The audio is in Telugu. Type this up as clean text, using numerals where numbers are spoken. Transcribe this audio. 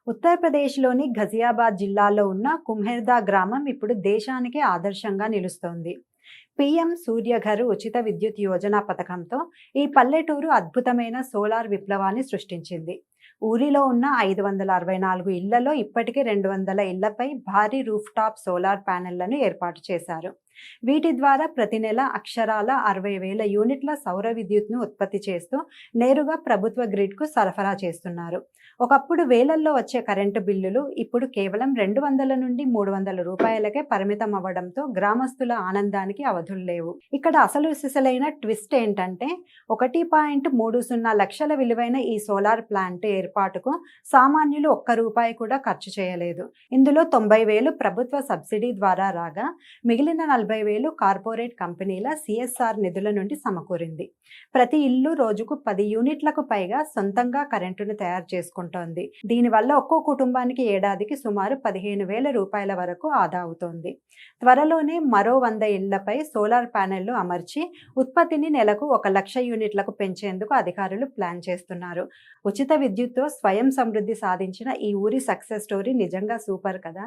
ఉత్తరప్రదేశ్లోని ఘజియాబాద్ జిల్లాలో ఉన్న కుమ్హెర్దా గ్రామం ఇప్పుడు దేశానికి ఆదర్శంగా నిలుస్తోంది. పీఎం సూర్యఘర్ ఉచిత విద్యుత్ యోజన పథకంతో ఈ పల్లెటూరు అద్భుతమైన సోలార్ విప్లవాన్ని సృష్టించింది. ఊరిలో ఉన్న 564 ఇళ్లలో ఇప్పటికే 200 ఇళ్లపై భారీ రూఫ్ టాప్ సోలార్ ప్యానెళ్లను ఏర్పాటు చేశారు. వీటి ద్వారా ప్రతి నెల అక్షరాల 60,000 యూనిట్ల సౌర విద్యుత్ను ఉత్పత్తి చేస్తూ నేరుగా ప్రభుత్వ గ్రిడ్కు సరఫరా చేస్తున్నారు. ఒకప్పుడు వేలల్లో వచ్చే కరెంటు బిల్లులు ఇప్పుడు కేవలం 200 నుండి 300 రూపాయలకే పరిమితం అవ్వడంతో గ్రామస్తుల ఆనందానికి అవధులు లేవు. ఇక్కడ అసలు సిసలైన ట్విస్ట్ ఏంటంటే 1.30 లక్షల విలువైన ఈ సోలార్ ప్లాంట్ ఏర్పాటుకు సామాన్యులు ఒక్క రూపాయి కూడా ఖర్చు చేయలేదు. ఇందులో 90,000 ప్రభుత్వ సబ్సిడీ ద్వారా రాగా మిగిలిన 40,000 కార్పొరేట్ కంపెనీల సిఎస్ఆర్ నిధుల నుండి సమకూరింది. ప్రతి ఇల్లు రోజుకు 10 యూనిట్లకు పైగా సొంతంగా కరెంటును తయారు చేసుకుంటోంది. దీనివల్ల ఒక్కో కుటుంబానికి ఏడాదికి సుమారు 15,000 రూపాయల వరకు ఆదా అవుతోంది. త్వరలోనే మరో 100 ఇళ్లపై సోలార్ ప్యానెళ్లు అమర్చి ఉత్పత్తిని నెలకు 1,00,000 యూనిట్లకు పెంచేందుకు అధికారులు ప్లాన్ చేస్తున్నారు. ఉచిత విద్యుత్తో స్వయం సమృద్ధి సాధించిన ఈ ఊరి సక్సెస్ స్టోరీ నిజంగా సూపర్ కదా.